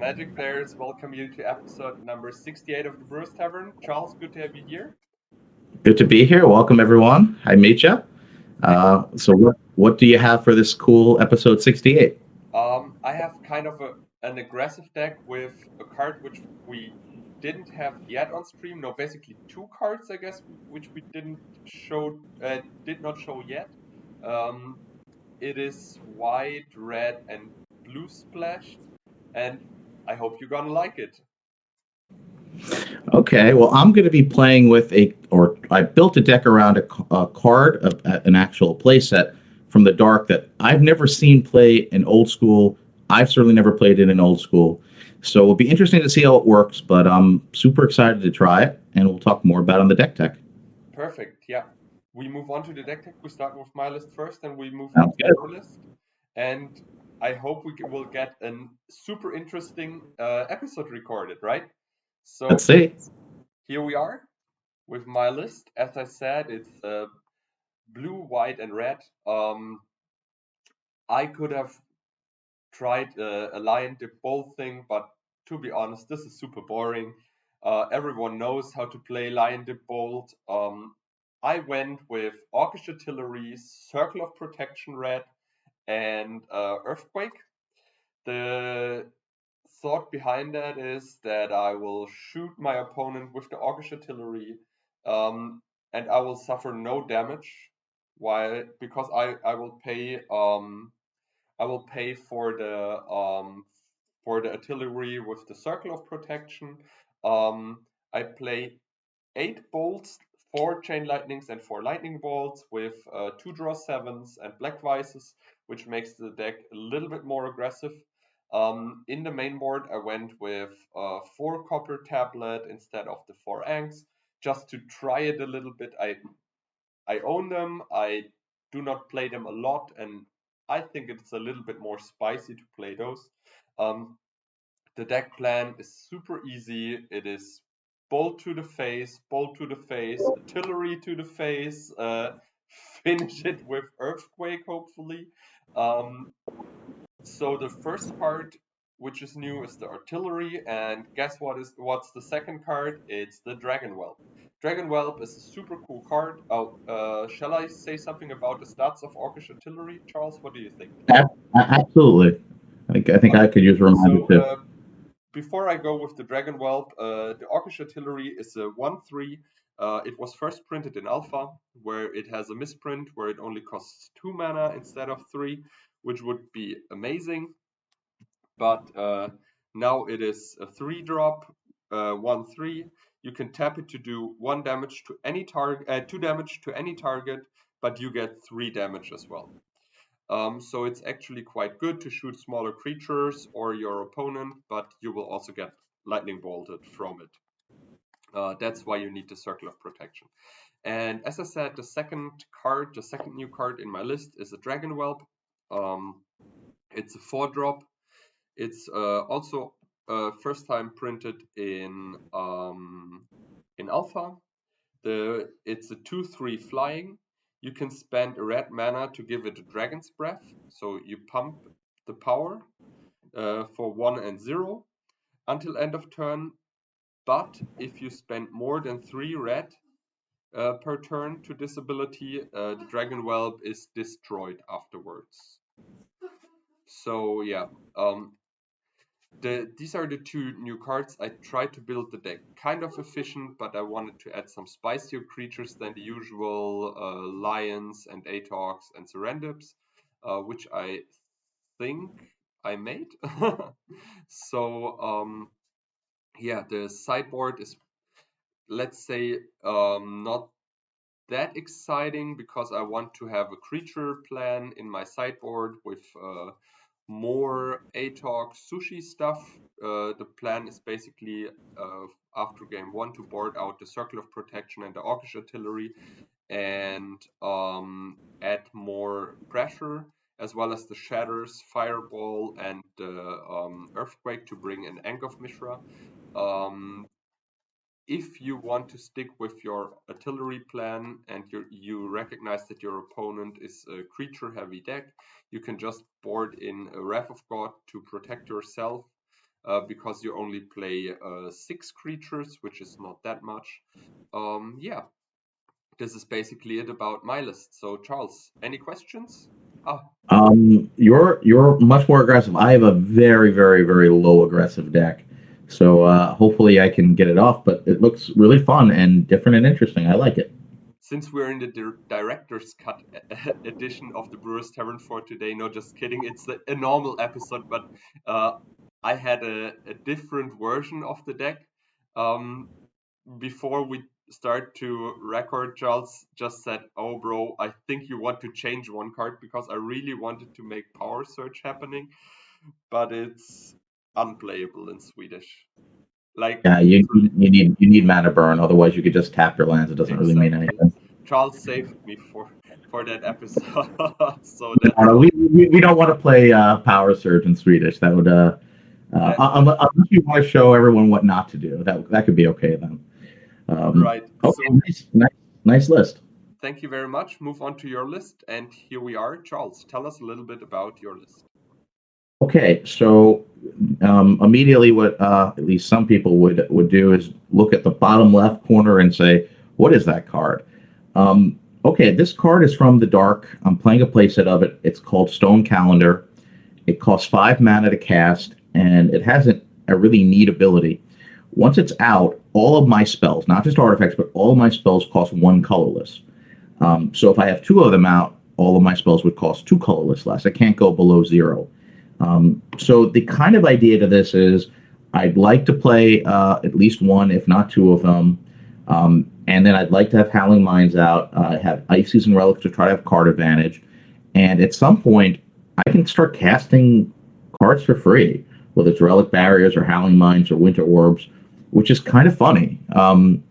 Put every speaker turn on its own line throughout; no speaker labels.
Magic Players, welcome you to episode number 68 of the Brewers Tavern. Charles, good to have you here.
Good to be here. Welcome, everyone. Hi, Mitja.
Hi.
So what do you have for this cool episode 68?
I have kind of an aggressive deck with a card which we didn't have yet on stream. No, basically two cards, I guess, which we did not show yet. Um, it is white, red, and blue splashed, and I hope you're gonna like it.
Okay, well, I'm going to be playing with I built a deck around a card, an actual playset from the dark that I've never seen play in old school. I've certainly never played it in old school. So it'll be interesting to see how it works, but I'm super excited to try it, and we'll talk more about it on the deck tech.
Perfect. Yeah. We move on to the deck tech. We start with my list first, and we move on
Sounds
to
good.
your list. And I hope will get a super interesting episode recorded, right?
Let's
So
see.
here we are with my list. As I said, it's blue, white, and red. I could have tried a lion dip bowl thing, but to be honest, this is super boring. Everyone knows how to play lion dip bolt. I went with Orcish Artillery, Circle of Protection red, and Earthquake. The thought behind that is that I will shoot my opponent with the Orcish Artillery, and I will suffer no damage. Why? Because I will pay for the artillery with the Circle of Protection. I play 8 bolts, 4 chain lightnings, and 4 lightning bolts with 2 draw 7s and black vices, which makes the deck a little bit more aggressive. In the main board, I went with 4 copper tablet instead of the 4 anks, just to try it a little bit. I own them. I do not play them a lot, and I think it's a little bit more spicy to play those. Um, the deck plan is super easy. It is bolt to the face, artillery to the face, finish it with earthquake, hopefully. Um, so the first card, which is new, is the artillery, and guess what's the second card? It's the dragon whelp. Dragon whelp is a super cool card. Oh, shall I say something about the stats of orcish artillery, Charles? What do you think?
Absolutely. I think I
Okay.
could use a reminder
So
too.
before I go with the dragon whelp, the orcish artillery is a 1/3. It was first printed in alpha, where it has a misprint where it only costs 2 mana instead of 3, which would be amazing. But now it is a 3-drop, 1/3. You can tap it to do 1 damage to any target, 2 damage to any target, but you get 3 damage as well. So it's actually quite good to shoot smaller creatures or your opponent, but you will also get lightning bolted from it. That's why you need the Circle of Protection. And as I said, the second new card in my list is a Dragon Whelp. It's a 4-drop. It's also first time printed in alpha. It's a 2/3 flying. You can spend a red mana to give it a Dragon's Breath, so you pump the power for 1 and 0 until end of turn. But if you spend more than 3 red per turn to this ability, the Dragon Whelp is destroyed afterwards. So yeah, these are the 2 new cards. I tried to build the deck kind of efficient, but I wanted to add some spicier creatures than the usual lions and atogs and Serendips, which I think I made. So yeah, the sideboard is, let's say, not that exciting because I want to have a creature plan in my sideboard with more ATOG sushi stuff. The plan is basically after game 1 to board out the Circle of Protection and the Orcish Artillery and add more pressure, as well as the Shatters, Fireball, and the Earthquake to bring an Ankh of Mishra. If you want to stick with your artillery plan and you recognize that your opponent is a creature heavy deck, you can just board in a Wrath of God to protect yourself. because you only play 6 creatures, which is not that much. Yeah, this is basically it about my list. So Charles, any questions? Ah,
You're much more aggressive. I have a very, very, very low aggressive deck, so hopefully I can get it off. But it looks really fun and different and interesting. I like it.
since we're in the director's cut edition of the Brewers Tavern for today, no, just kidding. It's a normal episode, but uh, I had a different version of the deck. Um, Before we start to record, Charles just said, "Oh, bro, I think you want to change one card because I really wanted to make Power Surge happening, but it's unplayable in Swedish." Like
Yeah,
literally,
you need mana burn. Otherwise, you could just tap your lands. It doesn't really mean
exactly.
anything.
Charles saved me for that episode, so that's
No,
all.
we don't want to play Power Surge in Swedish. That would
That's
unless you want to show everyone what not to do. That could be okay then.
right.
Okay,
So
nice list.
thank you very much. Move on to your list, and here we are. Charles, tell us a little bit about your list.
Okay, so immediately, what at least some people would do is look at the bottom left corner and say, "What is that card?" Okay, this card is from the Dark. I'm playing a playset of it. It's called Stone Calendar. It costs 5 mana to cast, and it has a really neat ability. Once it's out, all of my spells, not just artifacts, but all of my spells cost 1 colorless. So if I have 2 of them out, all of my spells would cost 2 colorless less. I can't go below 0. So the kind of idea to this is I'd like to play at least 1, if not 2 of them. And then I'd like to have Howling Minds out, have Ices and Relics to try to have card advantage. And at some point, I can start casting cards for free, whether it's Relic Barriers or Howling Minds or Winter Orbs, which is kind of funny. And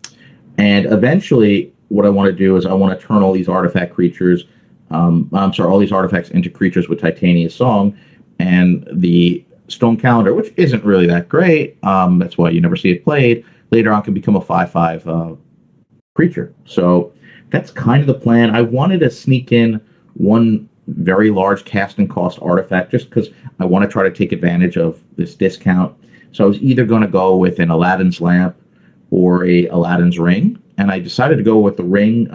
eventually, what I want to do is I want to turn all these artifact creatures, all these artifacts into creatures with Titania's Song, and the Stone Calendar, which isn't really that great. That's why you never see it played. Later on, can become a 5/5 creature. So that's kind of the plan. I wanted to sneak in one very large casting cost artifact just because I want to try to take advantage of this discount. So I was either going to go with an Aladdin's Lamp or a Aladdin's Ring, and I decided to go with the Ring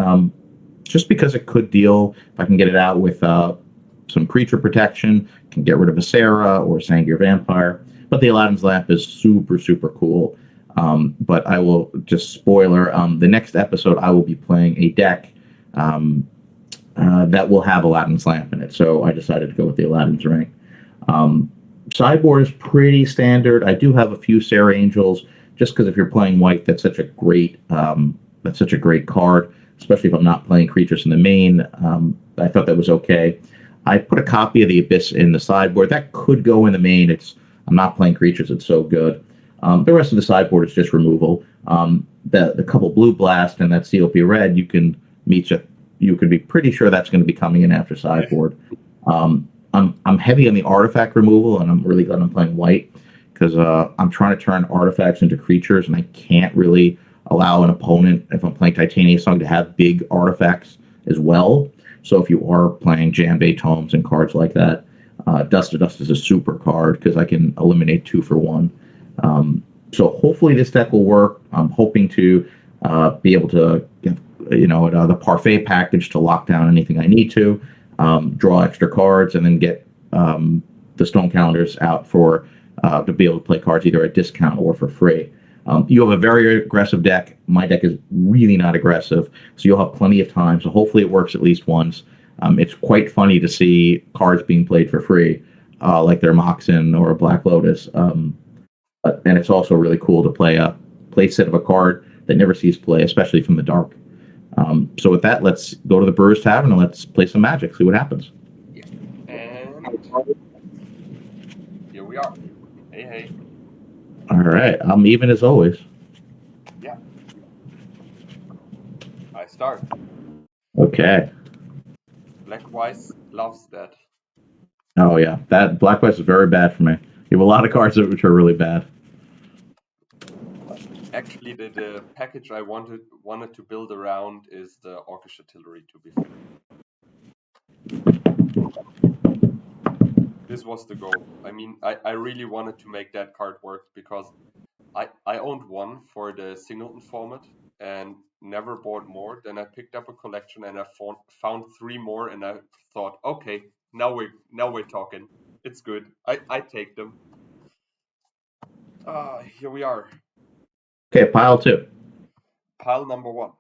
just because it could deal, if I can get it out with some creature protection, can get rid of a Sarah or Sangir Vampire. But the Aladdin's Lamp is super, super cool. But I will just spoiler, the next episode I will be playing a deck that will have Aladdin's Lamp in it. So I decided to go with the Aladdin's Ring. Sideboard is pretty standard. I do have a few Sarah Angels, just because if you're playing white, that's such a great card, especially if I'm not playing creatures in the main. I thought that was okay. I put a copy of the Abyss in the sideboard. That could go in the main. I'm not playing creatures. It's so good. The rest of the sideboard is just removal. The couple Blue Blast and that COP Red, you can be pretty sure that's going to be coming in after sideboard. I'm heavy on the artifact removal, and I'm really glad I'm playing white because I'm trying to turn artifacts into creatures, and I can't really allow an opponent, if I'm playing Titania's Song, to have big artifacts as well. So if you are playing Jambay Tomes and cards like that, Dust to Dust is a super card because I can eliminate 2 for 1. So hopefully this deck will work. I'm hoping to be able to get, the Parfait package to lock down anything I need to, draw extra cards, and then get the Stone Calendars out for to be able to play cards either at discount or for free. You have a very aggressive deck. My deck is really not aggressive, so you'll have plenty of time. So hopefully it works at least once. It's quite funny to see cards being played for free, like their Moxen or a Black Lotus. And it's also really cool to play a play set of a card that never sees play, especially from the Dark. So with that, let's go to the Brewers Tavern and let's play some Magic, see what happens.
Yeah. And here we are. Hey, hey.
All right, I'm even as always.
Yeah. I start.
Okay.
Blackwise loves that.
Oh yeah, that Black White is very bad for me. You have a lot of cards which are really bad.
Actually, the package I wanted to build around is the Orcish Artillery, to be fair. this was the goal. I mean, I really wanted to make that card work because I owned one for the singleton format and never bought more. Then I picked up a collection and I found three more, and I thought, okay, now we're talking. It's good. I take them. Here we are.
Okay, pile 2.
Pile number 1.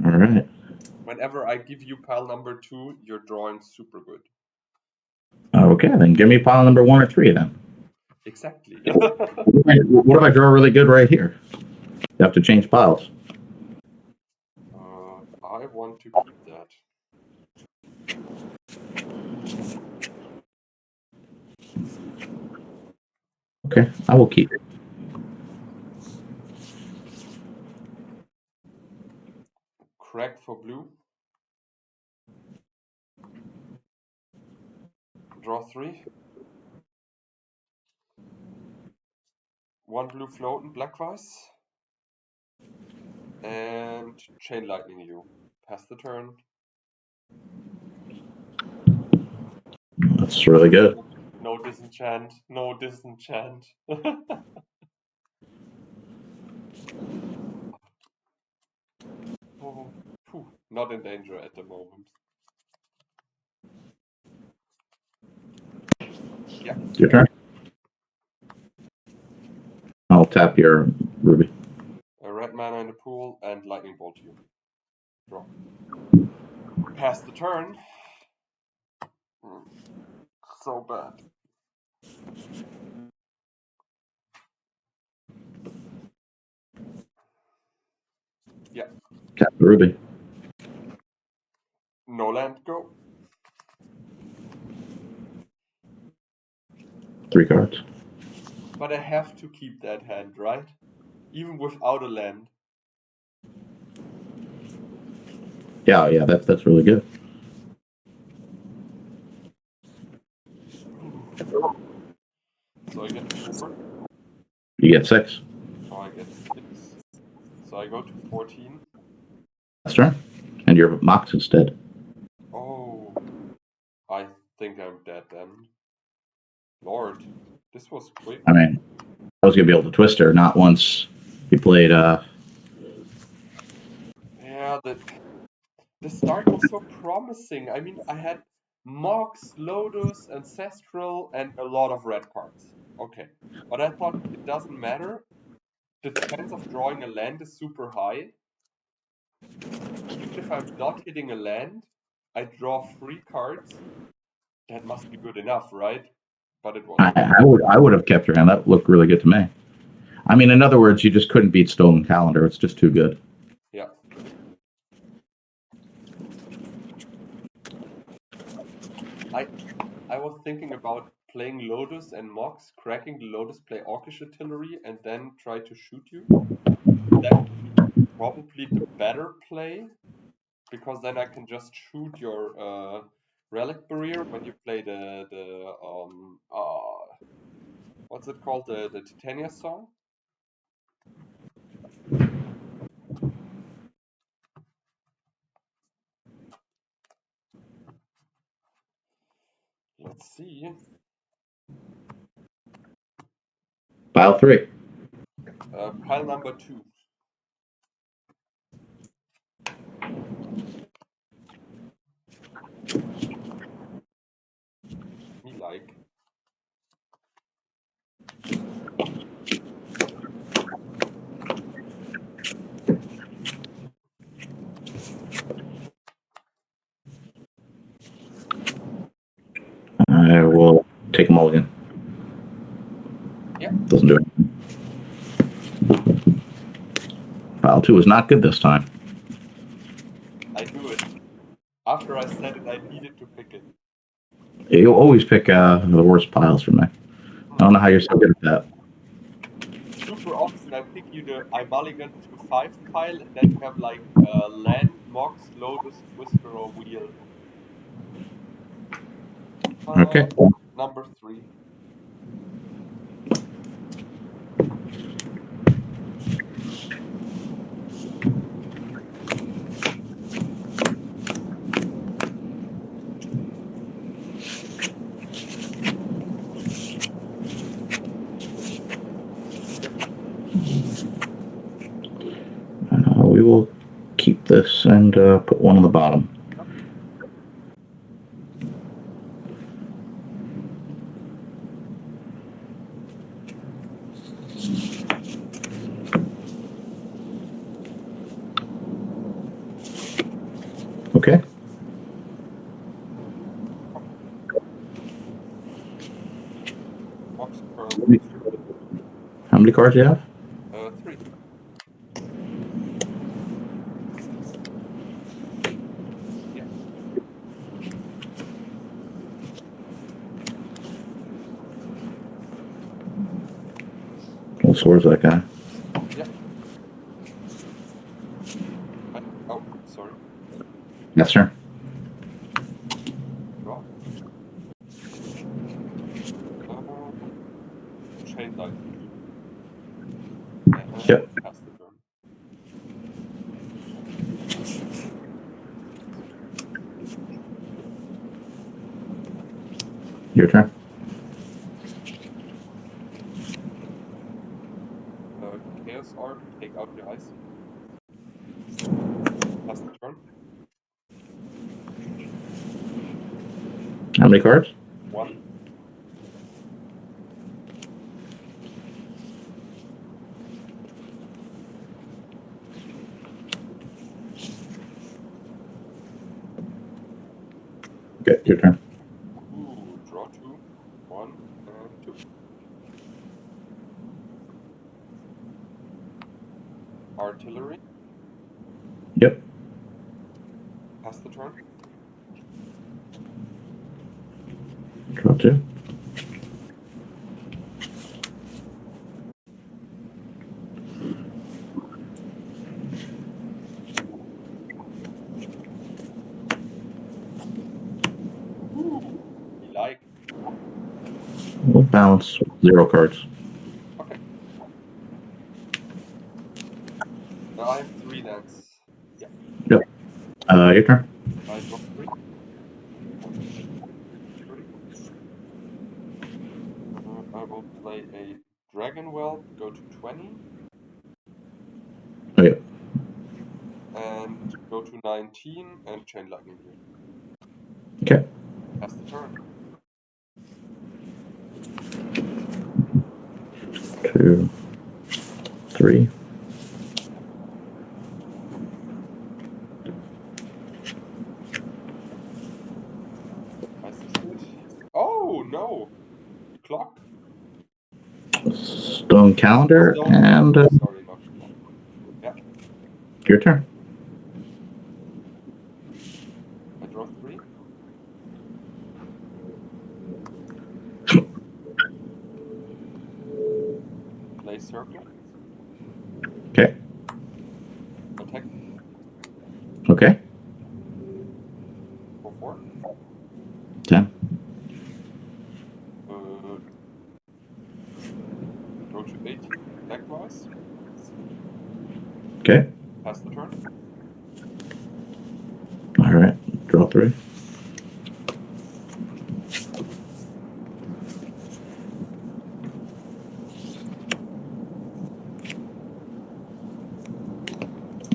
All right.
Whenever I give you pile number 2, you're drawing super good.
Okay, then give me pile number 1 or 3 then.
Exactly.
What if I draw really good right here? You have to change piles.
I want to keep that.
Okay, I will keep it.
Crack for blue. Draw 3. 1 blue floating, black vice. And chain lightning you. Pass the turn.
That's really good.
No disenchant. No disenchant. Oh, not in danger at the moment. Yeah.
Your turn. I'll tap your ruby.
A red mana in the pool and lightning bolt you. Draw. Pass the turn. So bad. Yeah.
Tap the ruby.
No land, go.
3 cards.
But I have to keep that hand, right? Even without a land.
Yeah, that's really good.
So I get 4.
You get 6.
So I get 6. So I go to 14.
That's right. And your Mox instead.
Oh, I think I'm dead then. Lord, this was quick.
I mean, I was gonna be able to twist her, not once he played
Yeah, the start was so promising. I mean, I had Mox, Lotus, Ancestral, and a lot of red cards. Okay, but I thought it doesn't matter. The chance of drawing a land is super high. Even if I'm not hitting a land, I draw 3 cards. That must be good enough, right? But it wasn't.
I would have kept her hand. That looked really good to me. I mean, in other words, you just couldn't beat Stolen Calendar. It's just too good.
Yeah. I was thinking about playing Lotus and Mox, cracking the Lotus, play Orcish Artillery, and then try to shoot you. That would be probably the better play, because then I can just shoot your Relic Barrier when you play the what's it called, the Titania song. Let's see.
Pile 3.
Pile number 2. Me like.
I will take them all again.
Yeah.
Doesn't do anything. Pile 2 is not good this time.
I knew it. After I said it, I needed to pick it.
You always pick the worst piles for me. I don't know how you're so good at that.
Super often I pick you I mulligan to 5 pile, and then you have like land, Mox, Lotus, Twister, or Wheel.
Okay.
Number 3.
we will keep this and put one on the bottom. Okay.
Box pearl.
How many cards do you have?
3. Yeah.
What score's that guy?
Yeah. Oh, sorry.
Yes, sir.
Draw. Chain lightning. And
Yep.
pass the turn.
Your turn.
Chaos Orb, take out the ice. Pass the turn.
How many cards?
1.
Okay, your turn.
Ooh, draw 2. 1 and 2. Artillery.
Yep.
Pass the turn.
Draw 2.
Ooh, we like.
We'll balance 0 cards.
Okay. Now I have 3 lands. Yeah.
Yep. Your turn.
I draw 3. 1, 2, 3. I will play a Dragon Whelp, go to 20.
Okay.
And go to 19 and Chain Lightning you.
Okay.
Pass the turn.
2, 3.
I succeed. Oh no! Clock?
Stone calendar
Stone
and
calendar, sorry, not clock. Yeah,
your turn.
I draw 3. Play circle.
Okay.
Attack
Okay.
for 4.
10.
Go to 18. Likewise.
Okay.
Pass the turn.
All right. Draw 3.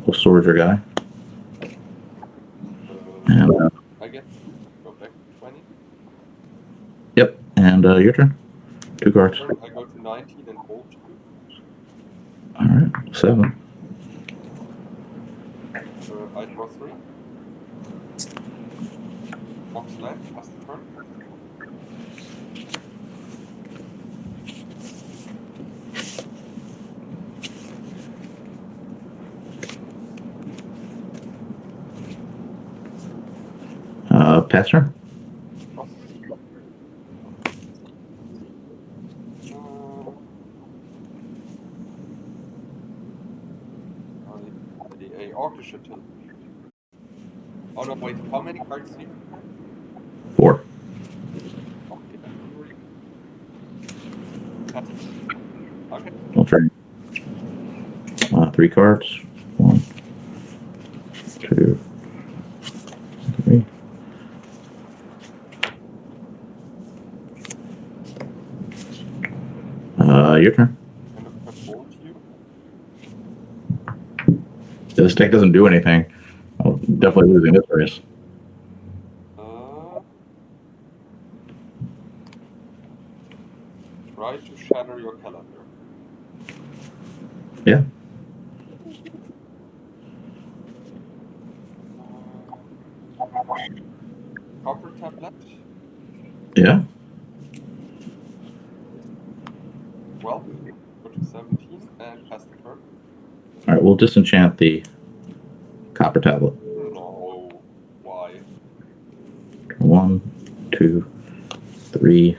We'll soldier guy. And
I get to go back to 20.
yep. And your turn. 2 cards.
Turn, I go to 19 and bolt you.
All right. 7.
I draw 3. Box land. Pass the turn.
Pass turn.
Draw 3. A Orcish Artillery. Oh no, wait, how many cards do you have?
4.
Okay, artillery. Pass the turn. Okay.
We'll turn. 3 cards. 1, 2, 3. Your turn.
I'm gonna bolt you.
This deck doesn't do anything. I'm definitely losing this race.
Try to shatter your calendar.
Yeah.
Copper tablet.
Yeah.
12. Go to 17 and pass the turn.
All right, we'll disenchant the copper tablet.
No. Why?
1, 2, 3.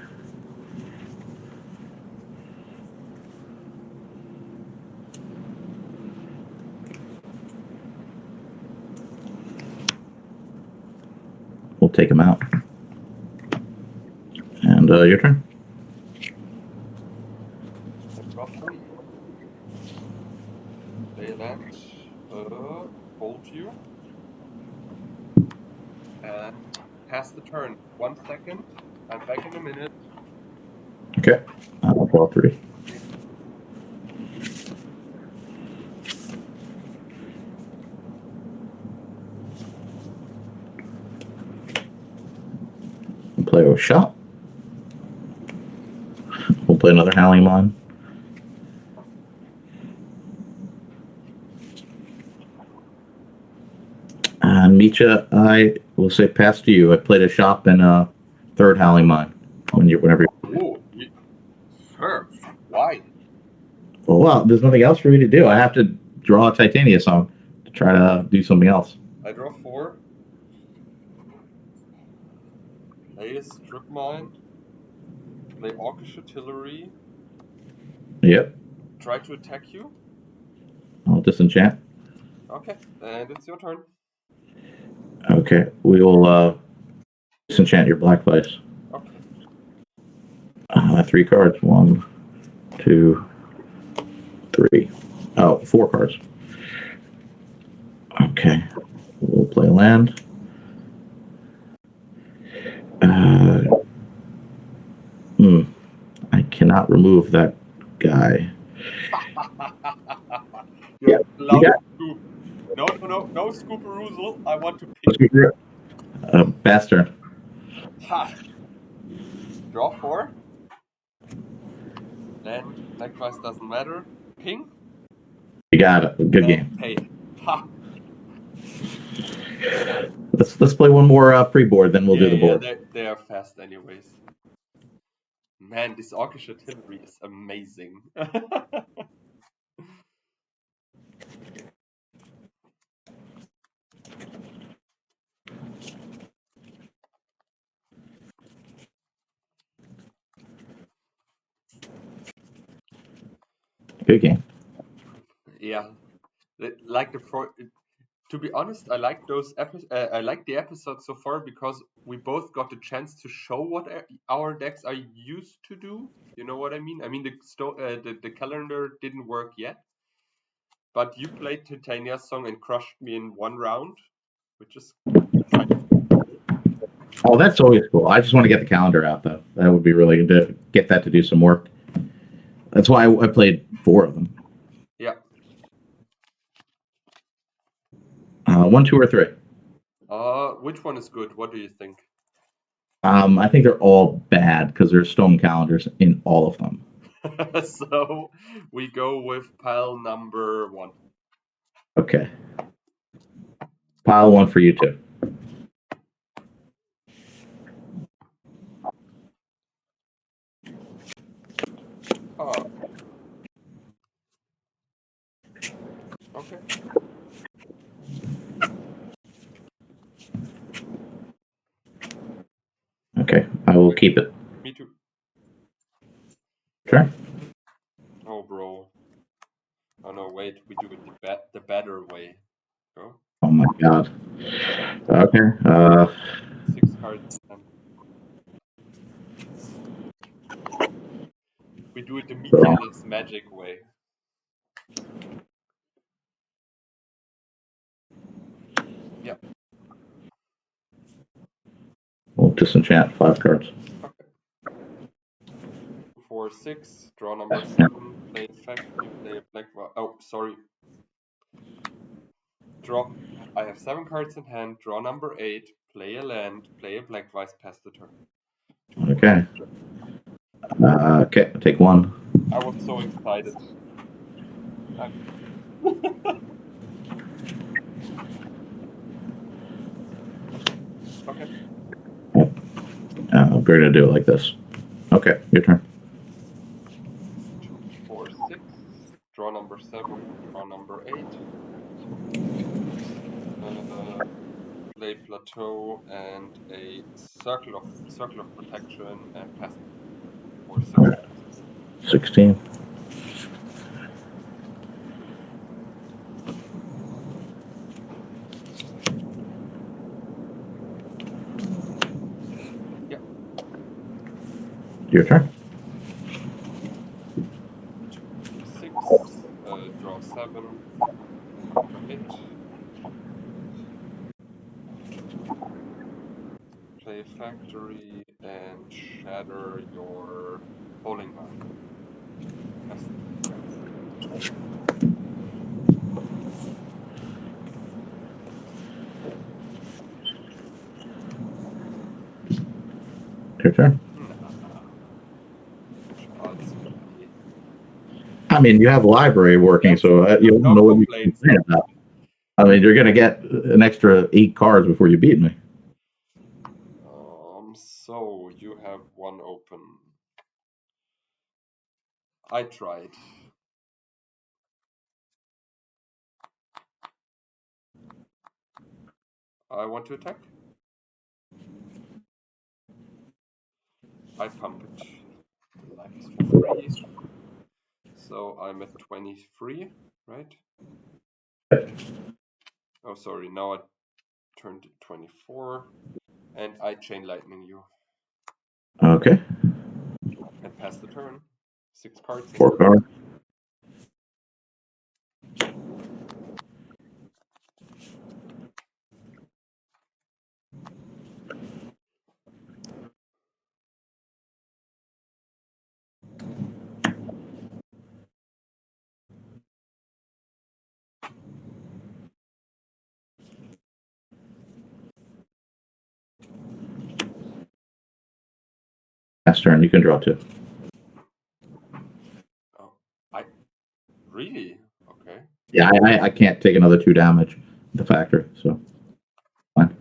We'll take them out. And your turn.
I draw 3. Play land. Hold you. And pass the turn. 1 second. I'm back in a minute.
Okay. I'll draw 3. We'll play a shot. We'll play another Howling Mine. And Mitja, I will say pass to you. I played a shop in a third Howling Mine. Whenever.
Oh, sure. Why?
Well, there's nothing else for me to do. I have to draw a Titania song to try to do something else.
I draw 4. Play a strip mine. Play Orcish Artillery.
Yep.
Try to attack you.
I'll disenchant.
Okay, and it's your turn.
Okay. We will disenchant your black vice.
Okay.
3 cards. 1, 2, 3. Oh, 4 cards. Okay. We'll play land. I cannot remove that guy.
You're allowed
got-
to scoop. No scoop perusal. I want to pick.
Bastard.
Ha! Draw 4. Land, likewise doesn't matter. Ping.
You got it. Good game.
Hey. Ha!
Let's play one more pre-board, then we'll do the board.
They are fast anyways. Man, this Orcish Artillery is amazing.
Good game.
Yeah. Like to be honest, I like those I like the episodes so far because we both got the chance to show what our decks are used to do. You know what I mean? I mean the calendar didn't work yet, but you played Titania's song and crushed me in 1 round, which is kind of cool.
Oh, that's always cool. I just want to get the calendar out, though. That would be really good to get that to do some work. That's why I played 4 of them.
Yeah.
1, 2, or 3.
Which one is good? What do you think?
I think they're all bad because there's stone calendars in all of them.
So we go with pile number 1.
Okay. Pile 1 for you too.
Oh. Okay.
Okay, I will keep it.
Me too.
Sure.
Oh, bro. Oh no, wait. We do it the better way. Go.
Oh my god. Okay.
6 cards. We do it the Mitja's magic way. Yeah.
We'll disenchant 5 cards.
Okay. 4, 6. Draw number 7. Play effect. You play a black. Oh, sorry. Draw. I have 7 cards in hand. Draw number 8. Play a land. Play a black vice. Pass the turn.
Okay. Okay, take 1.
I was so excited. Okay.
We're going to do it like this. Okay, your turn.
2, 4, 6. Draw number 7. Draw number 8. Play plateau and a circle of protection and pass for 6.
16.
Yeah.
Your turn.
6. Draw 7. 8. Play factory and shatter your bowling line. Pass.
Your turn. I mean, you have library working, so you don't know what you can complain about. I mean, you're going to get an extra 8 cards before you beat me.
So you have 1 open. I tried. I want to attack. I pump it. Life is for free. So I'm at 23, right? Oh, sorry. Now I turned it 24. And I chain lightning you.
Okay.
And pass the turn. 6 cards.
4 cards. Last turn, you can draw 2.
Oh, really? Okay.
Yeah, I can't take another 2 damage. The factor, so fine.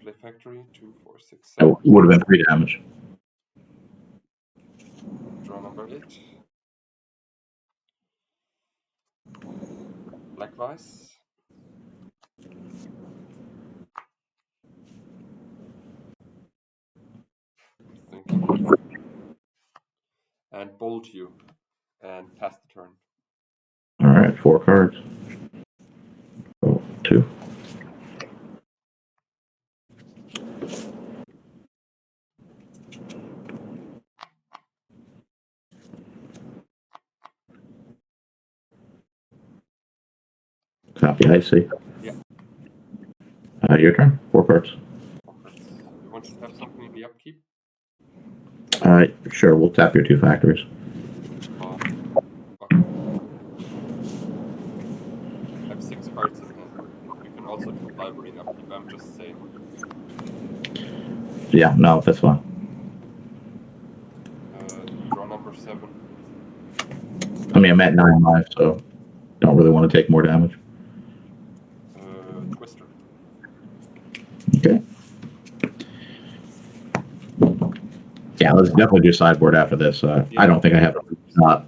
Play factory 2, 4, 6,
It
7.
would have been 3 damage.
Draw number 8. Black vice. Thinking. And bolt you. And pass the turn.
All right, 4 cards. Oh, 2. Copy, I see.
Yeah.
Your turn. 4 cards.
4 cards. You want to have something in the upkeep?
Sure, we'll tap your 2 factories.
Okay. I have 6 cards in hand. You can also do library in upkeep. I'm just saying.
Yeah, no, that's fine.
Draw number 7.
I mean, I'm at 9 life, so don't really want to take more damage.
Twister.
Okay. Yeah, let's definitely do sideboard after this. Yeah. I don't think I have a shot.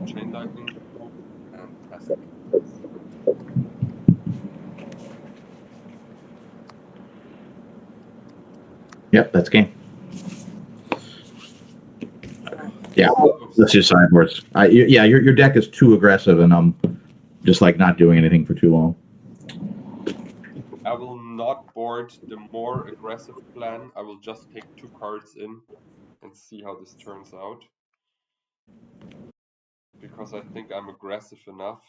Chain lightning and pass it.
Yep, that's game. Yeah, let's do sideboards. Your deck is too aggressive, and I'm just like not doing anything for too long.
I will not board the more aggressive plan. I will just take 2 cards in and see how this turns out. Because I think I'm aggressive enough.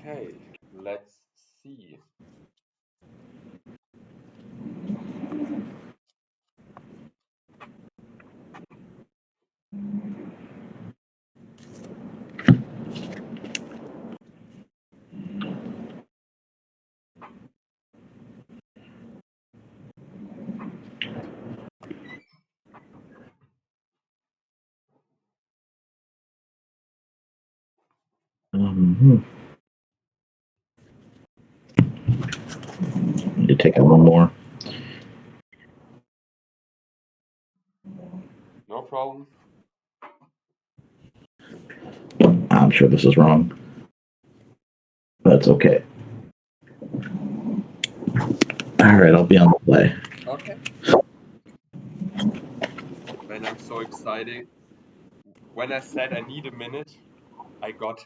Okay, let's see.
Need to take out one more.
No problem.
I'm sure this is wrong. That's okay. All right, I'll be on the play.
Okay. Man, I'm so excited. When I said I need a minute, I got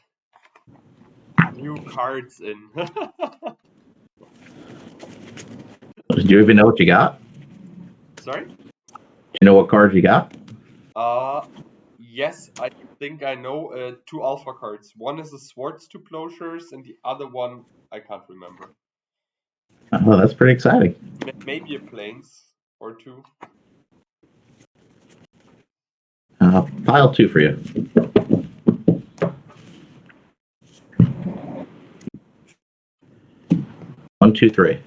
new cards in.
Do you even know what you got?
Sorry?
Do you know what cards you got?
Yes, I think I know 2 alpha cards. One is a Swords to Plowshares, and the other one I can't remember.
Oh, that's pretty exciting.
Maybe a Plains or 2.
Pile 2 for you. 1, 2, 3.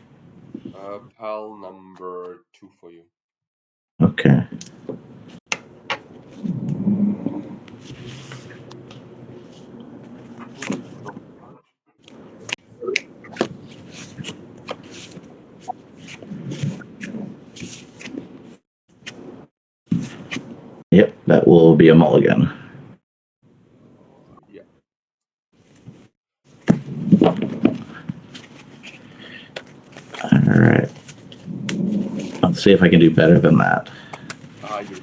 Pile number 2 for you.
Okay. Yep, that will be a mulligan.
Yeah.
All right. Let's see if I can do better than that.
You're good.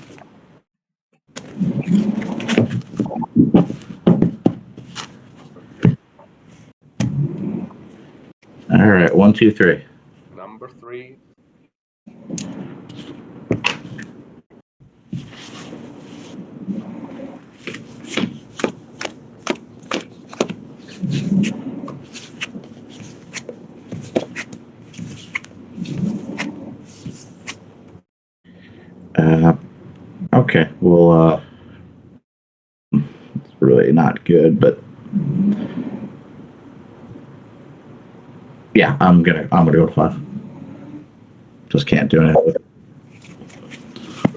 All right, 1, 2, 3.
Number 3.
Okay, well, it's really not good, but yeah, I'm gonna go to 5. Just can't do anything.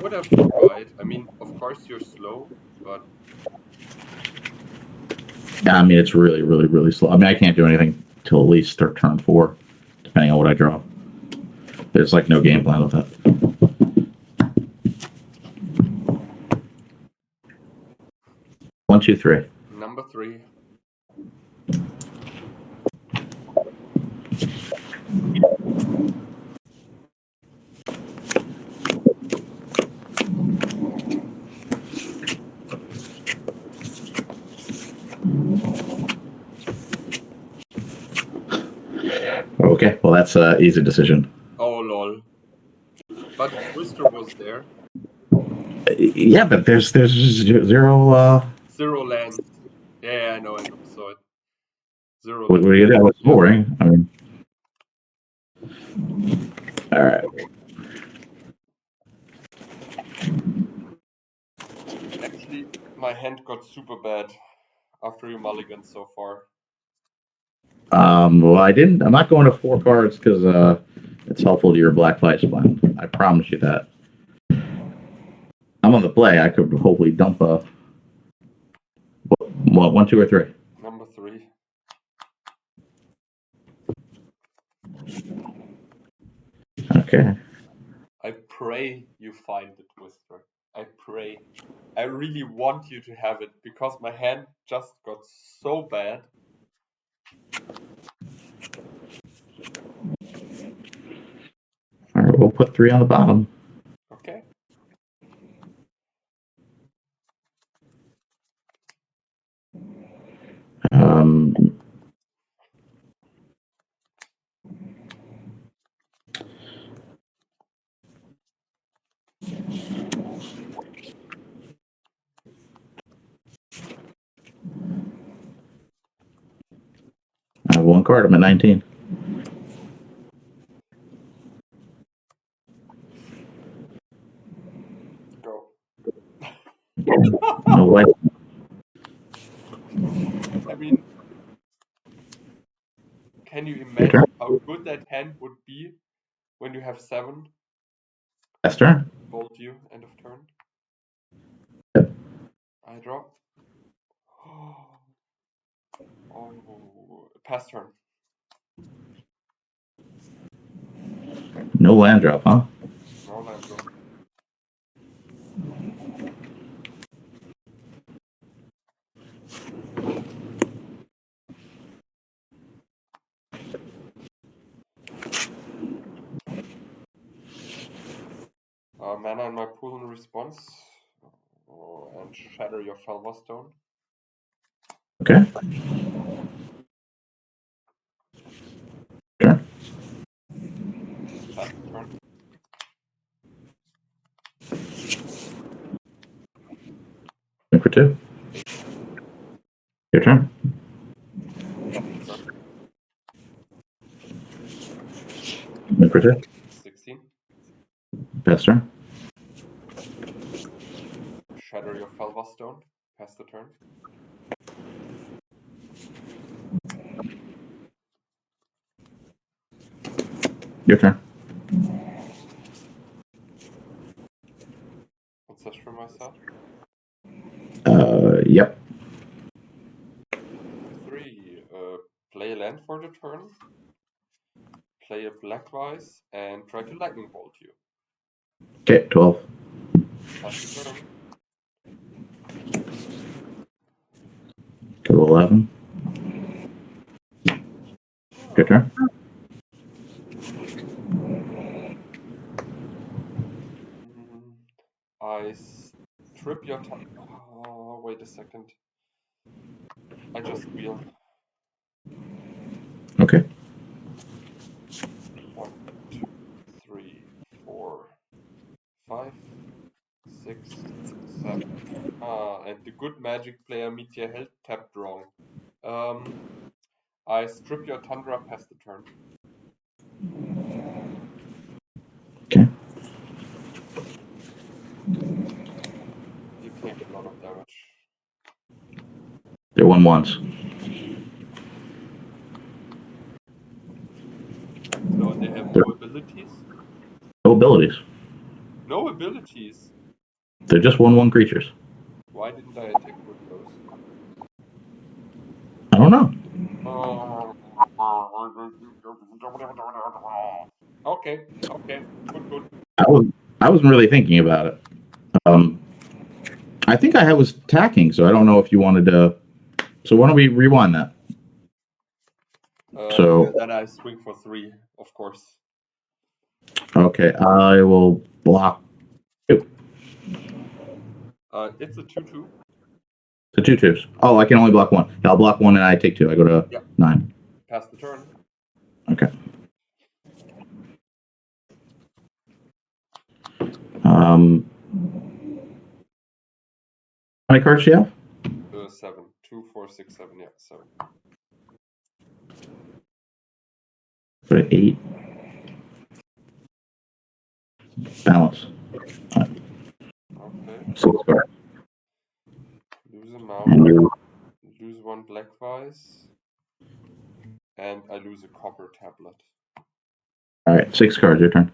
Would have tried. I mean, of course you're slow, but
Yeah, I mean it's really, really, really slow. I mean I can't do anything till at least turn 4, depending on what I draw. There's like no game plan with that. 1, 2, 3.
number 3.
that's an easy decision.
Oh, lol. But Twister was there.
Yeah, but there's zero.
Zero lands. Yeah, I know. So it zero
What
lands.
do you do? That was boring. I mean, all right.
Actually, my hand got super bad after you mulligan so far.
Well, I didn't. I'm not going to 4 cards because it's helpful to your black vice plan. I promise you that. I'm on the play. I could hopefully dump a. What, 1, 2, or 3?
Number 3.
Okay.
I pray you find the Twister. I pray. I really want you to have it because my hand just got so bad.
All right, we'll put 3 on the bottom.
Okay.
I have 1 card. I'm at 19.
Go.
No way.
I mean, can you imagine how good that hand would be when you have 7?
Last turn.
Bolt you, end of turn.
Yep.
I draw. Oh, pass turn.
No land drop, huh?
No land draw. Mana in my pool in response. And shatter your Felva Stone.
Okay. Sure.
Pass the turn.
Swing for 2.
18.
Your turn.
Pass the turn.
Swing for 2.
16.
Pass turn.
Shatter your Felva Stone. Pass the turn.
Your turn.
Ancestral for myself.
Yep.
3. Play a land for the turn. Play a black vice and try to lightning bolt you.
Okay, 12.
Pass the turn.
Go to 11. Your turn.
I strip your oh, wait a second. I just wheel.
Okay.
1, 2, 3, 4, 5, 6, 7. And the good magic player Mitja held tapped wrong. I strip your Tundra, pass the turn.
Okay.
You take a lot of damage.
They're 1/1s.
So they have no abilities?
No abilities.
No abilities?
They're just 1/1 creatures.
Why didn't I attack with those?
I don't know.
Okay, good.
I wasn't really thinking about it. I think I was attacking, so I don't know if you wanted to. So why don't we rewind that? So
then I swing for 3, of course.
Okay, I will block 2.
It's a 2/2.
The 2/2s. Oh, I can only block 1. Yeah, I'll block 1 and I take 2. I go to 9.
Pass the turn.
Okay. How many cards do you have?
7. 2, 4, 6, 7. Yeah, 7.
Put an 8. Balance.
Okay.
6 cards.
Lose a
And
mountain.
you,
Lose 1 black vice. And I lose a copper tablet.
all right, 6 cards. Your turn.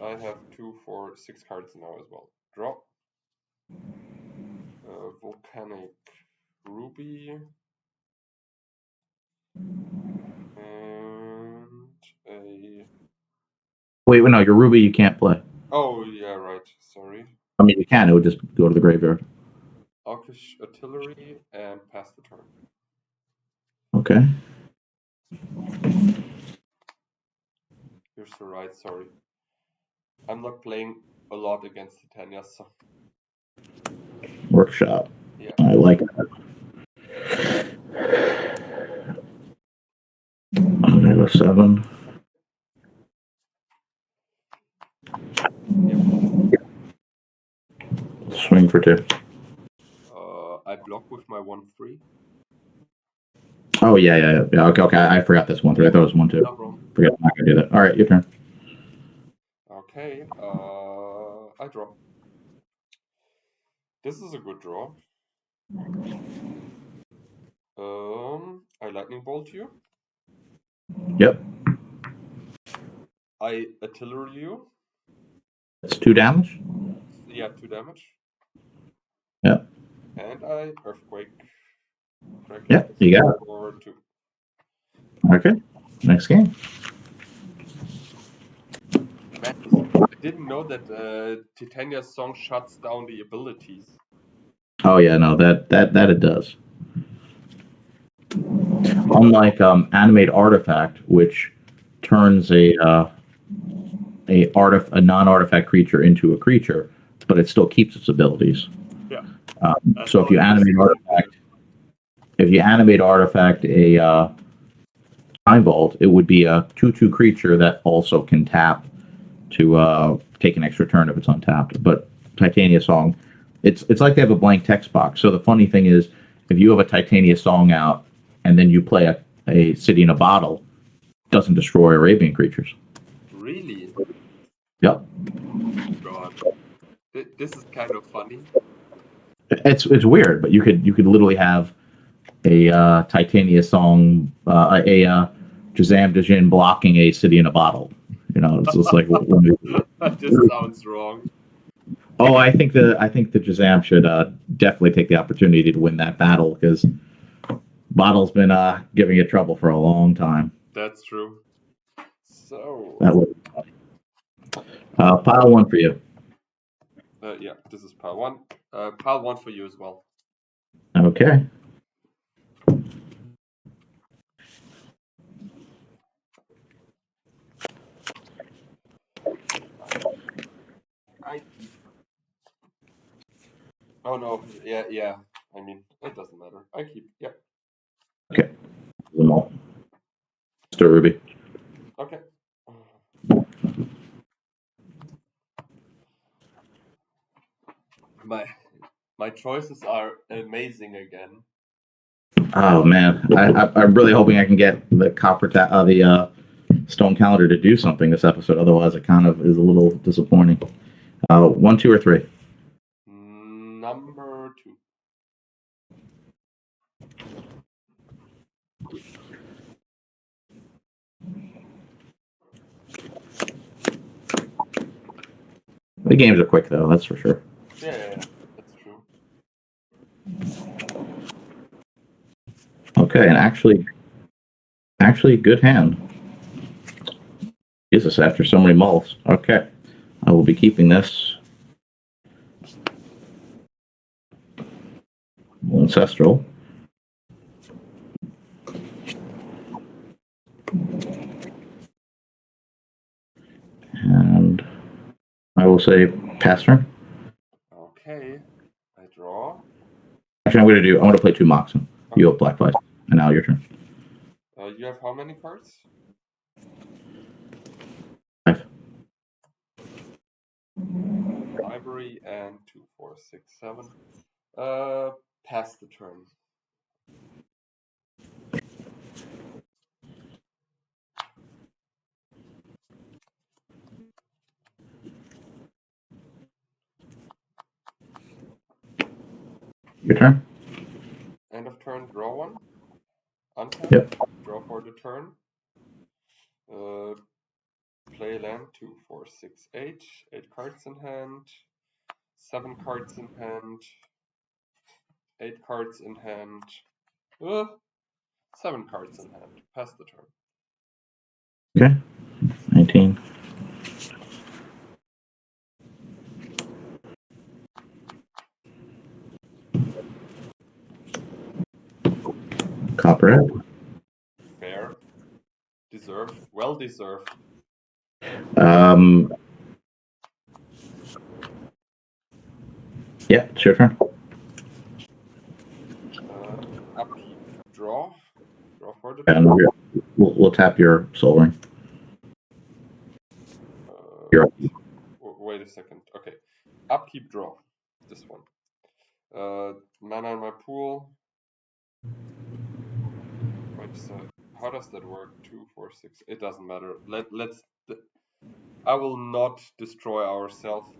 I have 2, 4, 6 cards now as well. Draw. Volcanic ruby. And a...
Wait, no, your ruby you can't play.
Oh, yeah, right. Sorry.
I mean, you can. It would just go to the graveyard.
Orcish artillery and pass the turn.
Okay.
You're so right, sorry. I'm not playing a lot against Titania, so
Workshop.
yeah.
I like that. I'm gonna go 7.
Yep.
Swing for 2.
I block with my 1/3.
Oh yeah. Okay. I forgot this 1/3. I thought it was 1/2.
No problem.
Forget. I'm not gonna do that. All right, your turn.
Okay. I draw. This is a good draw. I lightning bolt you.
Yep.
I artillery you.
It's 2 damage.
Yeah, 2 damage.
Yep.
And I earthquake.
Yep. You got it.
For 2.
Okay. Next game.
Man, I didn't know that Titania's song shuts down the abilities.
Oh yeah, no, that it does. Unlike Animate Artifact, which turns a non-artifact creature into a creature, but it still keeps its abilities.
Yeah.
So if you animate artifact a Time Vault, it would be a 2/2 creature that also can tap to take an extra turn if it's untapped. But Titania Song, it's like they have a blank text box. So the funny thing is, if you have a Titania Song out and then you play a City in a Bottle, it doesn't destroy Arabian creatures.
Really?
Yep.
God. This is kind of funny.
It's weird, but you could literally have a Titania Song, a Jazam Djinn blocking a City in a Bottle. You know, it's just like
That just sounds wrong.
Oh, I think the Jazam should definitely take the opportunity to win that battle because Bottle's been giving it trouble for a long time.
That's true. So
That was pile 1 for you.
yeah, this is pile 1. Pile 1 for you as well.
Okay.
Oh no, yeah. I mean, it doesn't matter. I keep, yeah.
Okay. Them all. Mr. Ruby.
Okay. My choices are amazing again.
Oh man, I'm really hoping I can get the the Stone Calendar to do something this episode. Otherwise, it kind of is a little disappointing. 1, 2, or 3.
Number 2.
The games are quick though, that's for sure.
Yeah, that's true.
Okay, and actually, good hand. Jesus, after so many mulls. Okay, I will be keeping this. Ancestral. And I will say pass turn.
Okay, I draw.
Actually, I'm going to play 2 mocks. You have black vice, and now your turn.
You have how many cards?
5.
5? library, and 2, 4, 6, 7. Pass the turn.
Your turn.
End of turn, draw 1. Untap,
Yep.
draw for the turn. Play land, 2, 4, 6, 8. 8 cards in hand. 7 cards in hand. 8 cards in hand. 7 cards in hand. Pass the turn.
Okay. 19. Copperhead.
Fair. Deserved. Well deserved.
Yeah, it's your turn.
Upkeep. Draw. Draw for the
And
turn.
we'll tap your Soul Ring. You're up.
Wait a second. Okay. Upkeep, draw. This one. Mana in my pool. Wait, so how does that work? 2, 4, 6. It doesn't matter. Let's. I will not destroy ourselves.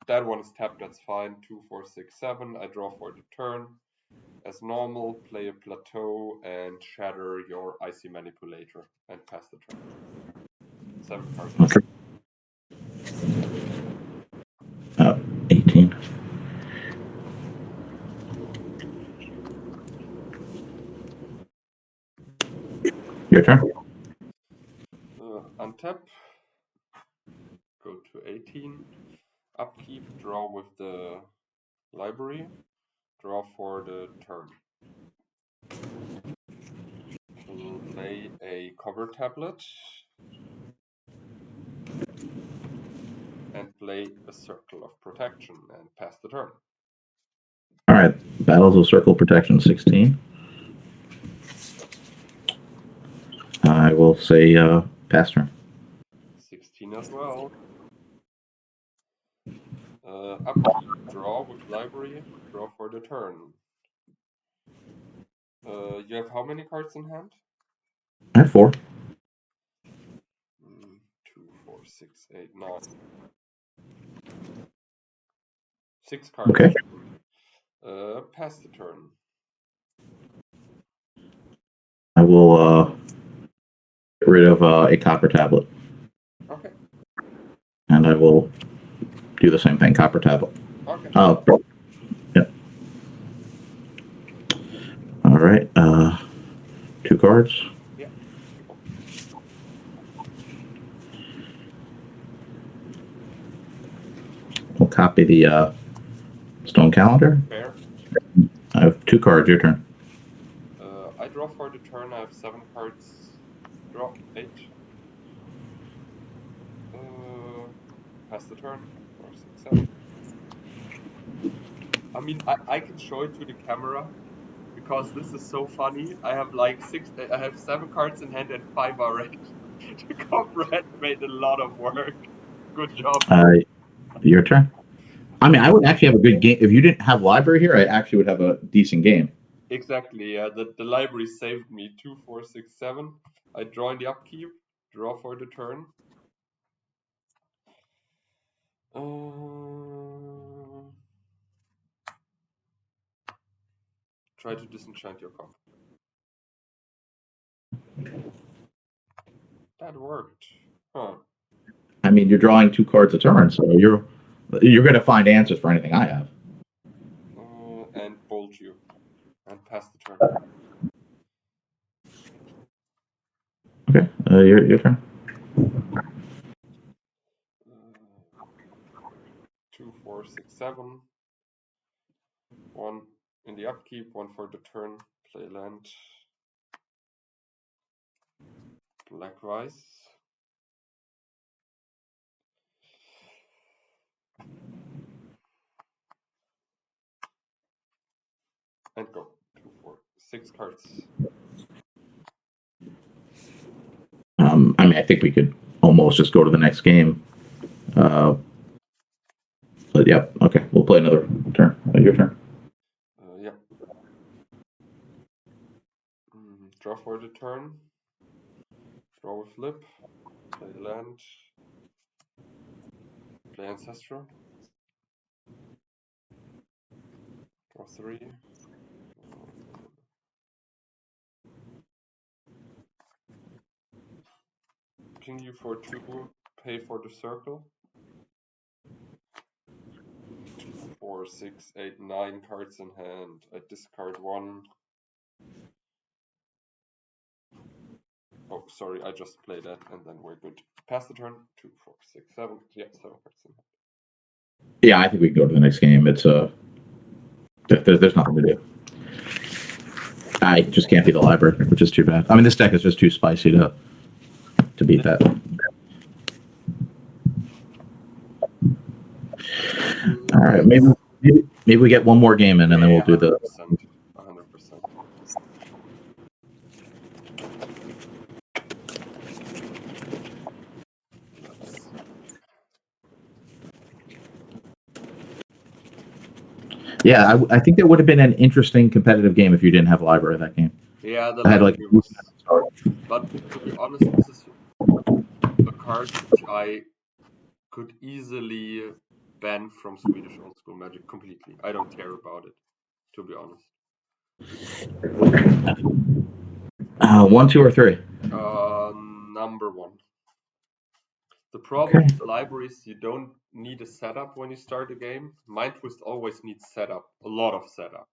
That one is tapped. That's fine. 2, 4, 6, 7. I draw for the turn. As normal, play a plateau and shatter your icy manipulator and pass the turn. 7 cards.
Okay. 18. Your turn.
Untap. Go to 18. Upkeep. Draw with the library. Draw for the turn. Play a cover tablet. And play a circle of protection and pass the turn.
All right. Battles of Circle Protection 16. I will say pass turn.
16 as well. Upkeep, draw with library, draw for the turn. You have how many cards in hand?
I have 4.
2, 4, 6, 8, 9. 6 cards.
Okay.
Pass the turn.
I will get rid of a copper tablet.
Okay.
And I will do the same thing, copper tablet.
Okay.
Yep. All right. 2 cards.
Yeah.
We'll copy the stone calendar.
Fair.
I have 2 cards. Your turn.
I draw for the turn. I have 7 cards. Draw 8. Pass the turn. 4, 6, 7. I mean, I can show it to the camera because this is so funny. I have like 7 cards in hand and 5 are red. The comrade made a lot of work. Good job.
Your turn. I mean, I would actually have a good game if you didn't have library here. I actually would have a decent game.
Exactly. Yeah, the library saved me. 2, 4, 6, 7. I draw in the upkeep. Draw for the turn. Try to disenchant your comp. That worked. Huh.
I mean, you're drawing 2 cards a turn, so you're going to find answers for anything I have.
And bolt you. And pass the turn.
Okay. Your turn.
2, 4, 6, 7. 1 in the upkeep, 1 for the turn. Play land. Likewise. And go. 2, 4, 6 cards.
I mean, I think we could almost just go to the next game. Yep. Okay. We'll play another turn. Your turn.
Yeah. Draw for the turn. Draw a flip. Play land. Play ancestral. Draw 3. King you for 2. Pay for the circle. 2, 4, 6, 8, 9 cards in hand. I discard 1. Oh, sorry, I just played that and then we're good. Pass the turn. 2, 4, 6, 7. Yeah, 7 cards in hand.
Yeah, I think we can go to the next game. It's there's nothing to do. I just can't beat the library, which is too bad. I mean, this deck is just too spicy to beat that. All right, maybe we get one more game in, and then we'll do
100%. 100%.
Yeah, I think that would have been an interesting competitive game if you didn't have a library in that game.
Yeah, the
I had
library was. But to be honest, this is a card which I could easily ban from Swedish Old School Magic completely. I don't care about it, to be honest.
1, 2, or 3.
Number 1. The problem with the library is you don't need a setup when you start a game. Mind Twist always needs setup, a lot of setup,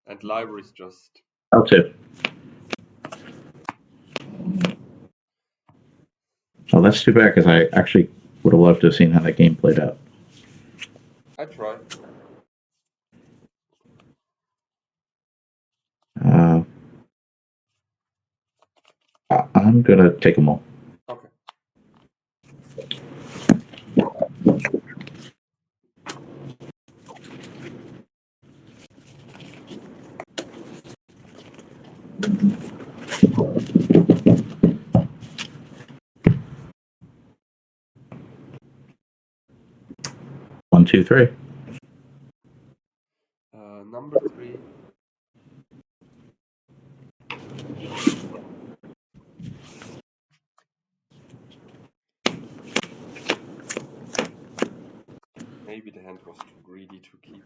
and libraries just.
Oh, 2. Oh, that's too bad because I actually would have loved to have seen how that game played out.
I tried.
I'm gonna take them all.
Okay.
One, 2, 3.
Number 3. Maybe the hand was too greedy to keep.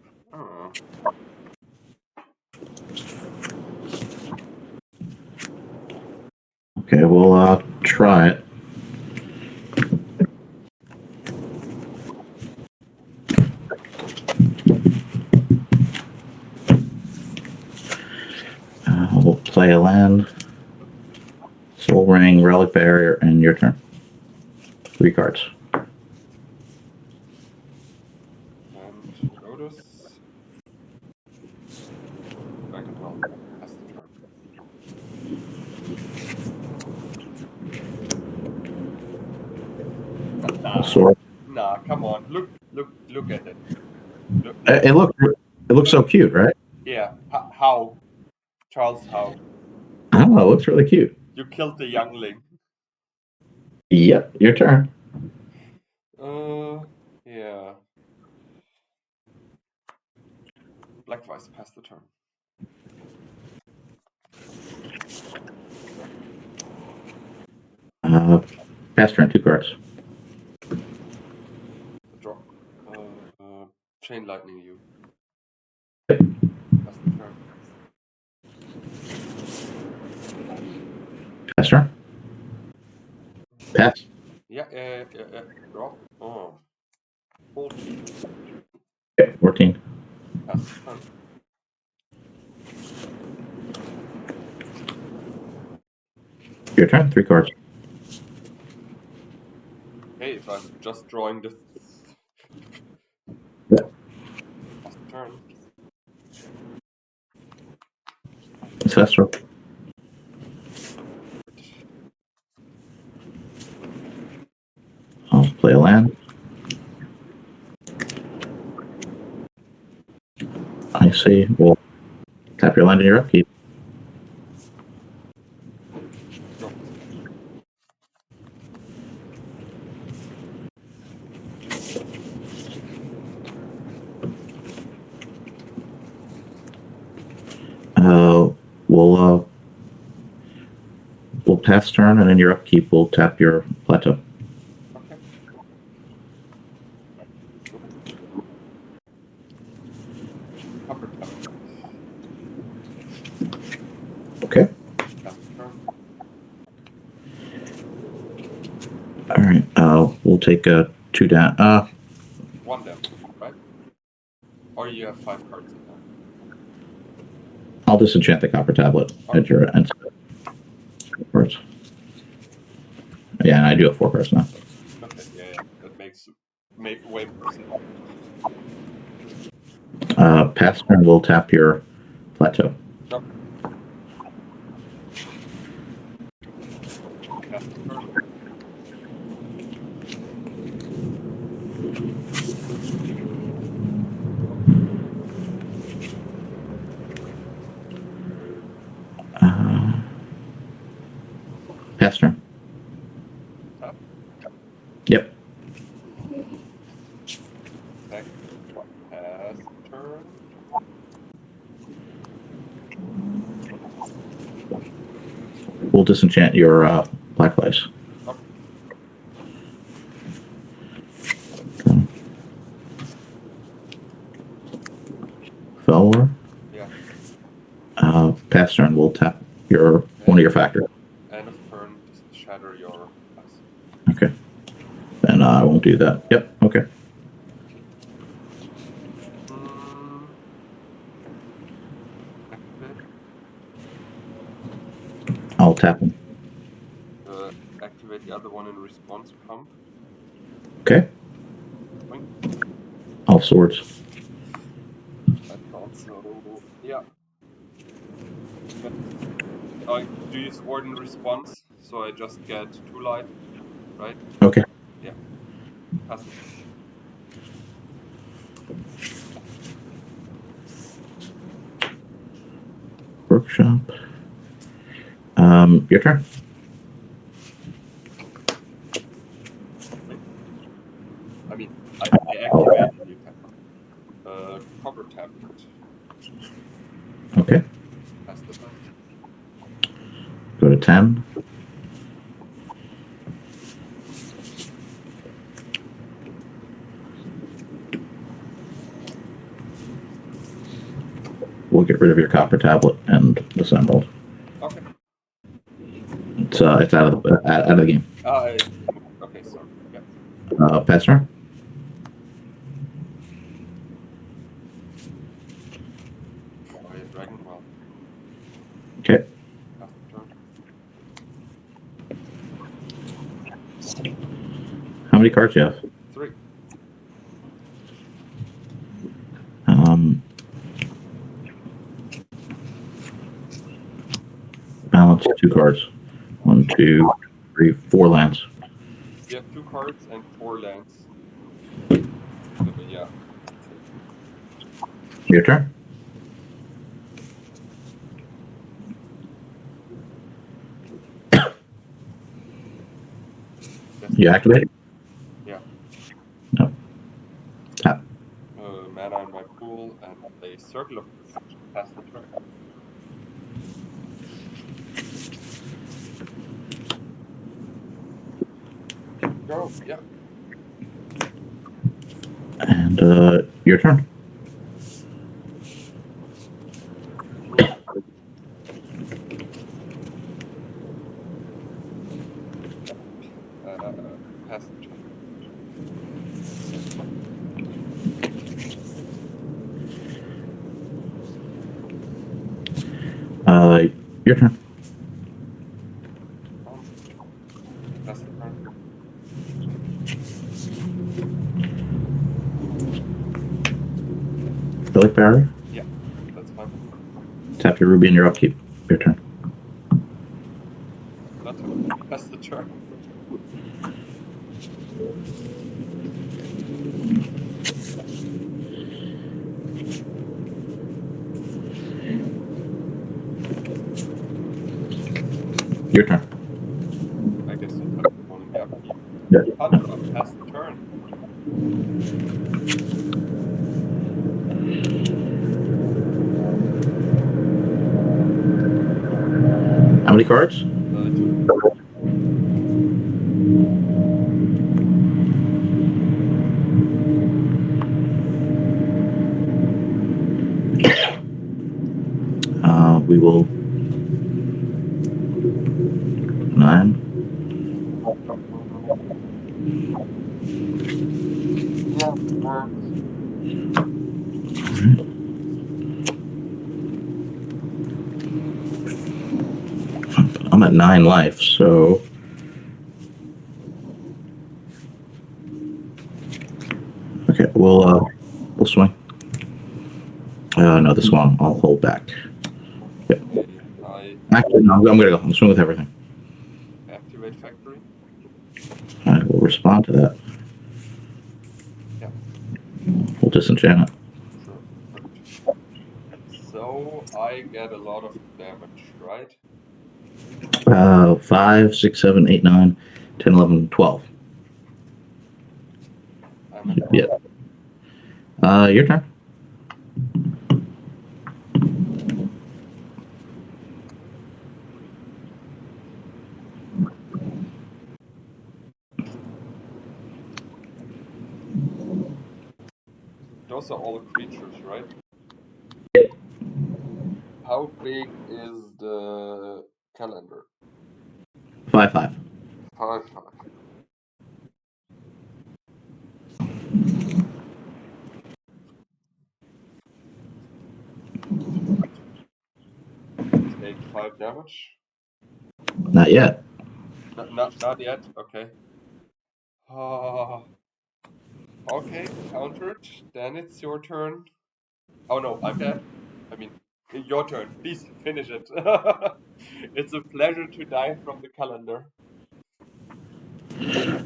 Okay, we'll try it. We'll play a land, Soul Ring, Relic Barrier, and your turn. 3 cards.
And Lotus. I can help. Pass the turn. Nah, come on. Look at it.
It looks so cute, right?
Yeah. How? Charles, how?
I don't know. It looks really cute.
You killed the youngling.
Yep, your turn.
Yeah. Black-Weiß, pass the turn.
Pass turn, 2 cards.
Draw. Chain Lightning you.
Yep.
Pass the turn.
Pass turn. Pass.
Yeah, draw. Oh. 14.
Okay, 14.
Pass the turn.
Your turn, 3 cards.
Hey, if I'm just drawing the.
Yeah.
Pass the turn.
Ancestral. I'll play a land. I see. Well, tap your land in your upkeep.
Go.
we'll pass turn, and then your upkeep will tap your plateau.
Okay. Copper tap.
Okay.
Pass the turn.
All right. We'll take 2 down.
1 damage, right? Or you have 5 cards in hand.
I'll disenchant the copper tablet at your end. Cards. Yeah, and I do have 4 cards now.
Okay, yeah. That makes way more sense.
Pass turn will tap your plateau.
Okay. Pass the turn.
Pass turn.
Tap.
Yep.
Second. Pass turn.
We'll disenchant your black dice.
Okay.
Felor.
Yeah.
Pass turn will tap your one of your factors.
End of turn, just shatter your dice.
Okay. Then I won't do that. Yep. Okay.
Activate.
I'll tap him.
Activate the other one in response pump.
Okay.
Boink.
All swords.
I thought so. Yeah. Do you sword in response? So I just get 2 light, right?
Okay.
Yeah. Pass the turn.
Workshop. Your turn.
I mean, I activated the attack. Copper tablet.
Okay.
Pass the turn.
Go to 10. We'll get rid of your copper tablet and disassemble.
Okay.
It's out of the game.
Okay, sorry. Yeah.
Pass turn.
Fire Dragon Well.
Okay.
Pass the turn.
How many cards do you have?
3.
Balance 2 cards. 1, 2, 3, 4 lands.
You have 2 cards and 4 lands. Yeah.
Your turn. You activate it?
Yeah.
No. Tap.
Mana in my pool and play Circle of Protection. Pass the turn. Go. Yeah.
And your turn.
Pass the turn.
Your turn.
Pass the turn.
Relic Barrier.
Yeah, that's fine.
Tap your ruby in your upkeep. Your turn.
Pass the turn.
Your turn.
I guess you touch the one in the upkeep.
Yeah.
Tundra. Pass the turn.
many cards?
2.
We will 9.
Yeah, works.
I'm at 9 life, so okay. We'll swing. No, this one I'll hold back. Yep.
Okay,
Actually, no, I'm gonna go. I'm swing with everything.
activate factory.
I will respond to that.
Yeah.
We'll disenchant it.
Sure. Perfect. So I get a lot of damage, right?
5, 6, 7, 8, 9, 10, 11, 12.
I'm at 12.
Yeah. Your turn.
Those are all creatures, right? How big is the calendar?
5, 5.
5, 5. Take 5 damage.
Not yet.
Not yet. Okay. Okay, countered. Then it's your turn. Oh no, I'm dead. I mean, your turn. Please finish it. It's a pleasure to die from the calendar.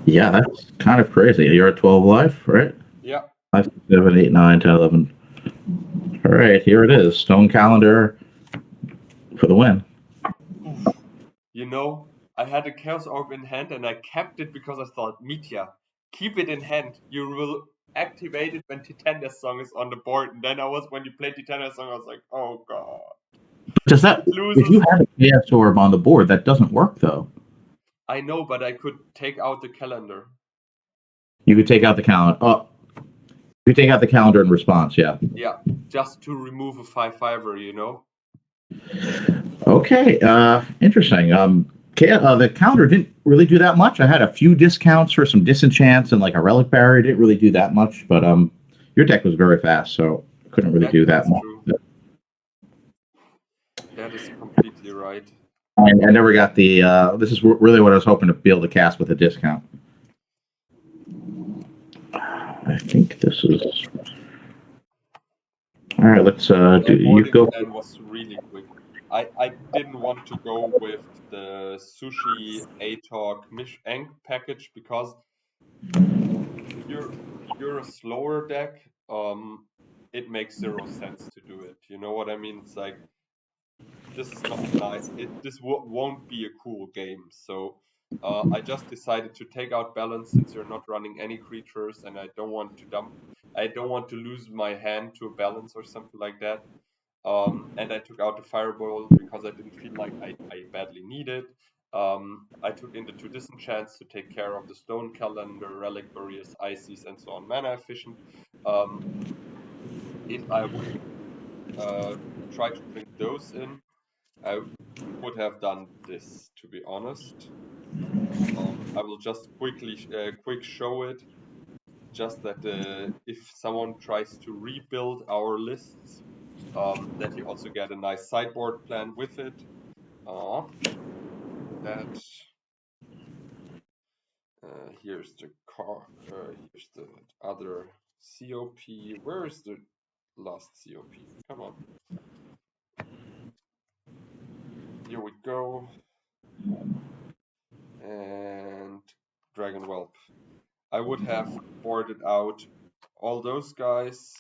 Yeah, that's kind of crazy. You're at 12 life, right?
Yeah.
5, 6, 7, 8, 9, 10, 11. All right, here it is. Stone calendar for the win.
Oof. You know, I had a Chaos Orb in hand and I kept it because I thought, Mitja, keep it in hand. You will activate it when Titanya's song is on the board. And then when you played Titanya's song, I was like, oh god.
Does
If
that,
it
if you
loses,
have a chaos orb on the board, that doesn't work though.
I know, but I could take out the calendar.
You could take out the calendar. Oh, you take out the calendar in response. Yeah.
Yeah, just to remove a 5/5er, you know?
Okay. Interesting. The calendar didn't really do that much. I had a few discounts for some disenchants and like a relic barrier. Didn't really do that much, but your deck was very fast, so couldn't really do that
That's
much.
true. That is completely right.
I never got the. This is really what I was hoping to be able to cast with a discount. I think this is. All right, let's
The
do. You
boarding
go.
plan was really quick. I didn't want to go with the sushi A-Talk Mish Eng package because you're you're a slower deck. It makes zero sense to do it. You know what I mean? It's like this is not nice. This won't be a cool game. So I just decided to take out balance since you're not running any creatures, and I don't want to dump. I don't want to lose my hand to a balance or something like that. And I took out the fireball because I didn't feel like I badly needed. I took in the 2 disenchants to take care of the stone calendar, relic barriers, ices, and so on, mana efficient. Um, if I would try to bring those in, I would have done this, to be honest. I will just quick show it, just that if someone tries to rebuild our lists, that you also get a nice sideboard plan with it. That here's the here's the other COP. Where is the last COP? Come on. Here we go. And Dragon Whelp. I would have boarded out all those guys,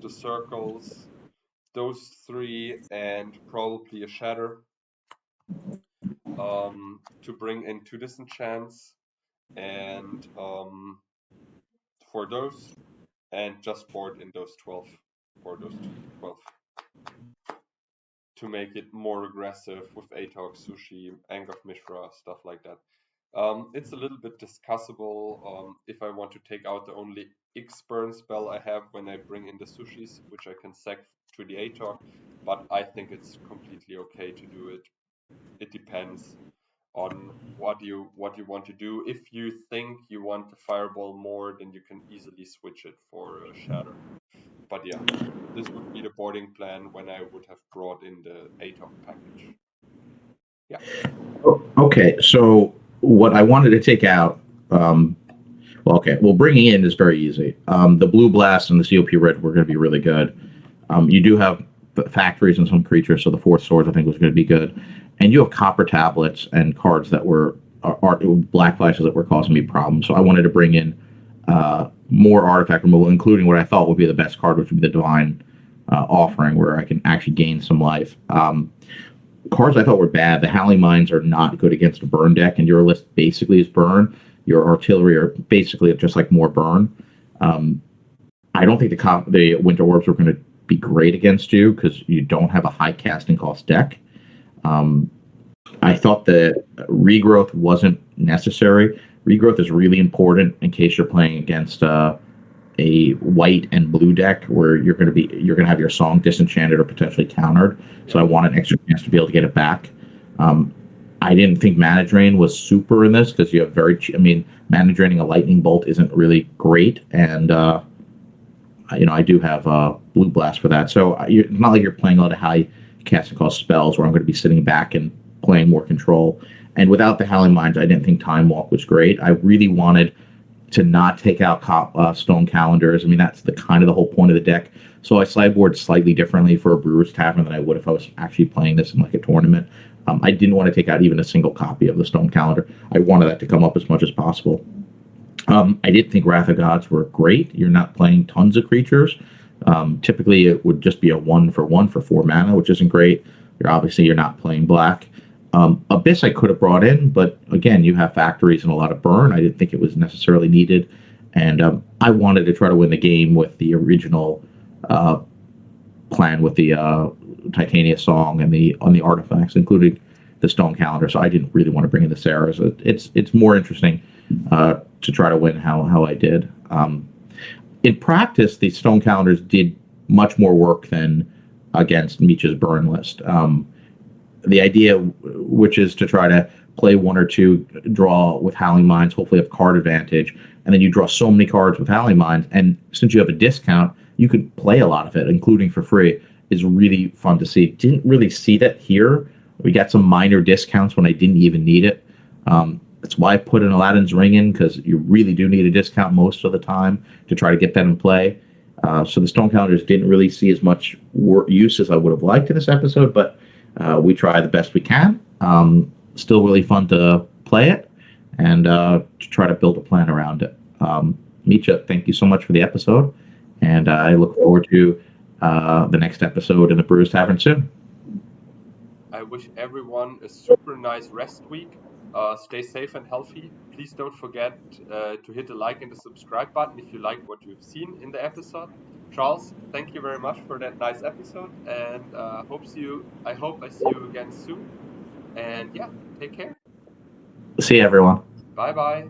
the circles, those 3, and probably a shatter to bring in 2 disenchants and for those, and just board in those 12 for those 12 to make it more aggressive with Atok, Sushi, Anger of Mishra, stuff like that. It's a little bit discussable if I want to take out the only X burn spell I have when I bring in the sushis, which I can sack to the Atok, but I think it's completely okay to do it. It depends on what you want to do. If you think you want the fireball more, then you can easily switch it for a shatter. But yeah, this would be the boarding plan when I would have brought in the Atok package. Yeah.
Okay, so what I wanted to take out, bringing in is very easy. The Blue Blast and the COP Red were going to be really good. You do have factories and some creatures, so the Fourth Swords I think was going to be good. And you have copper tablets and cards that were black flashes that were causing me problems. So I wanted to bring in more artifact removal, including what I thought would be the best card, which would be the Divine Offering, where I can actually gain some life. Cards I thought were bad. The Howling Mines are not good against a burn deck, and your list basically is burn. Your artillery are basically just like more burn. I don't think the Winter Orbs are going to be great against you because you don't have a high casting cost deck. I thought the regrowth wasn't necessary. Regrowth is really important in case you're playing against a white and blue deck where you're going to have your song disenchanted or potentially countered. So I want an extra chance to be able to get it back. I didn't think Mana Drain was super in this because you have Mana Draining a Lightning Bolt isn't really great, and I do have Blue Blast for that. So it's not like you're playing a lot of high casting cost spells where I'm going to be sitting back and playing more control. And without the Howling Mines, I didn't think Time Walk was great. I really wanted to not take out Stone Calendars. I mean, that's the whole point of the deck. So I sideboard slightly differently for a Brewers Tavern than I would if I was actually playing this in like a tournament. I didn't want to take out even a single copy of the Stone Calendar. I wanted that to come up as much as possible. I did think Wrath of Gods were great. You're not playing tons of creatures. Typically, it would just be a 1/1 for 4 mana, which isn't great. You're not playing black. Abyss I could have brought in, but again, you have factories and a lot of burn. I didn't think it was necessarily needed, and I wanted to try to win the game with the original plan with the Titania Song and on the artifacts, including the Stone Calendar. So I didn't really want to bring in the Sarahs. It's more interesting to try to win how I did. In practice, the Stone Calendars did much more work than against Mitja's burn list. The idea, which is to try to play 1 or 2, draw with Howling Mines, hopefully have card advantage, and then you draw so many cards with Howling Mines, and since you have a discount, you could play a lot of it, including for free, is really fun to see. Didn't really see that here. We got some minor discounts when I didn't even need it. That's why I put an Aladdin's Ring in, because you really do need a discount most of the time to try to get that in play. So the Stone Calendars didn't really see as much use as I would have liked in this episode, but we try the best we can. Still really fun to play it and to try to build a plan around it. Mitja, thank you so much for the episode, and I look forward to the next episode in the Brewers Tavern soon.
I wish everyone a super nice rest week. Stay safe and healthy. Please don't forget to hit the like and the subscribe button if you like what you've seen in the episode. Charles, thank you very much for that nice episode, and I hope I see you again soon. And yeah, take care.
See you, everyone.
Bye bye.